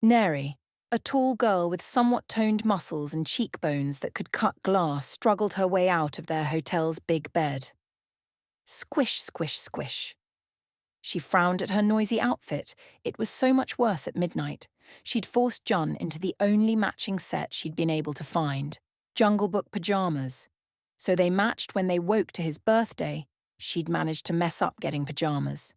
Neri, a tall girl with somewhat toned muscles and cheekbones that could cut glass, struggled her way out of their hotel's big bed. Squish, squish, squish. She frowned at her noisy outfit. It was so much worse at midnight. She'd forced Jun into the only matching set she'd been able to find, Jungle Book pajamas. So they matched when they woke to his birthday. She'd managed to mess up getting pajamas.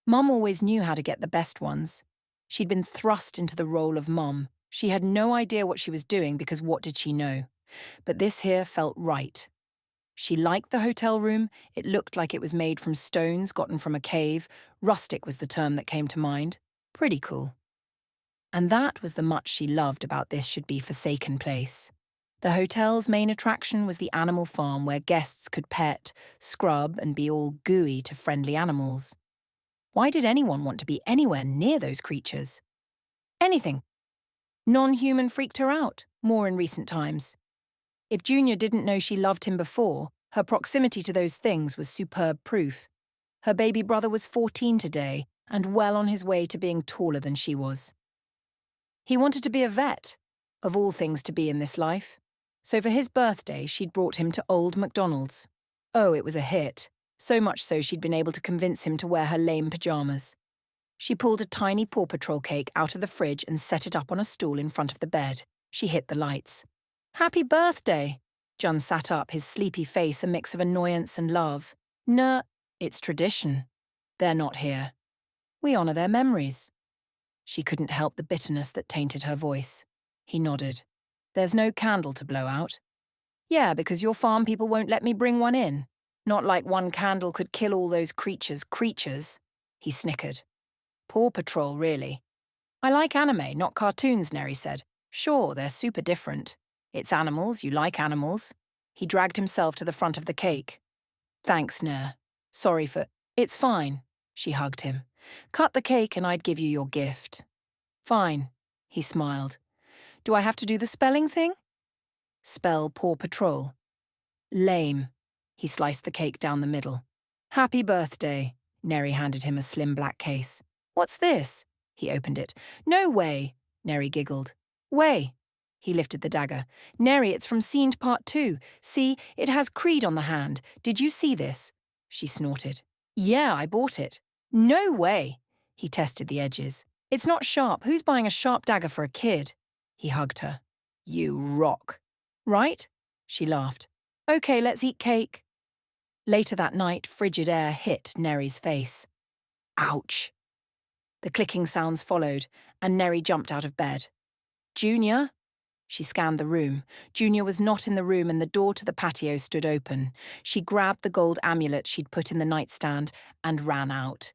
Mum always knew how to get the best ones. She'd been thrust into the role of mum. She had no idea what she was doing because what did she know? But this here felt right. She liked the hotel room. It looked like it was made from stones gotten from a cave. Rustic was the term that came to mind. Pretty cool. And that was the much she loved about this should-be forsaken place. The hotel's main attraction was the animal farm where guests could pet, scrub, and be all gooey to friendly animals. Why did anyone want to be anywhere near those creatures? Anything. Non-human freaked her out, more in recent times. If Junior didn't know she loved him before, her proximity to those things was superb proof. Her baby brother was 14 today, and well on his way to being taller than she was. He wanted to be a vet, of all things to be in this life. So for his birthday, she'd brought him to Old McDonald's. Oh, it was a hit. So much so she'd been able to convince him to wear her lame pajamas. She pulled a tiny Paw Patrol cake out of the fridge and set it up on a stool in front of the bed. She hit the lights. Happy birthday! Jun sat up, his sleepy face a mix of annoyance and love. Nah, it's tradition. They're not here. We honor their memories. She couldn't help the bitterness that tainted her voice. He nodded. There's no candle to blow out. Yeah, because your farm people won't let me bring one in. Not like one candle could kill all those creatures. He snickered. Paw Patrol, really. I like anime, not cartoons, Neri said. Sure, they're super different. It's animals, you like animals. He dragged himself to the front of the cake. Thanks, Ner. Sorry for... It's fine, she hugged him. Cut the cake and I'd give you your gift. Fine, he smiled. Do I have to do the spelling thing? Spell Paw Patrol. Lame. He sliced the cake down the middle. Happy birthday. Neri handed him a slim black case. What's this? He opened it. No way, Neri giggled. Way. He lifted the dagger. Neri, it's from Scene Part 2. See, it has Creed on the hand. Did you see this? She snorted. Yeah, I bought it. No way. He tested the edges. It's not sharp. Who's buying a sharp dagger for a kid? He hugged her. You rock. Right? She laughed. Okay, let's eat cake. Later that night, frigid air hit Neri's face. Ouch. The clicking sounds followed, and Neri jumped out of bed. Junior? She scanned the room. Junior was not in the room and the door to the patio stood open. She grabbed the gold amulet she'd put in the nightstand and ran out.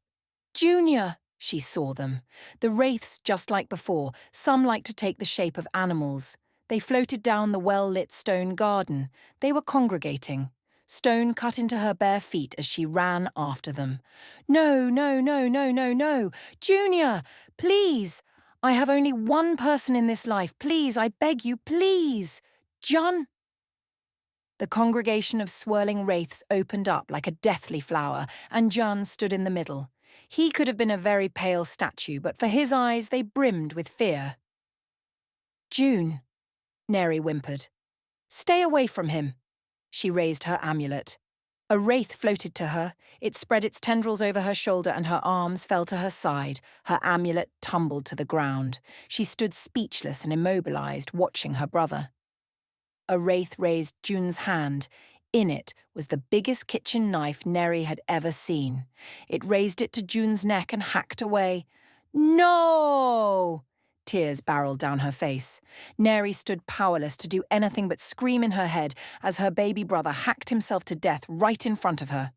Junior! She saw them. The wraiths just like before, some like to take the shape of animals. They floated down the well-lit stone garden. They were congregating. Stone cut into her bare feet as she ran after them. No, no, no, no, no, no! Junior! Please! I have only one person in this life. Please, I beg you, please! Jun! The congregation of swirling wraiths opened up like a deathly flower, and Jun stood in the middle. He could have been a very pale statue, but for his eyes they brimmed with fear. June, Neri whimpered. Stay away from him. She raised her amulet. A wraith floated to her. It spread its tendrils over her shoulder and her arms fell to her side. Her amulet tumbled to the ground. She stood speechless and immobilized, watching her brother. A wraith raised June's hand. In it was the biggest kitchen knife Neri had ever seen. It raised it to June's neck and hacked away. No! Tears barreled down her face. Neri stood powerless to do anything but scream in her head as her baby brother hacked himself to death right in front of her.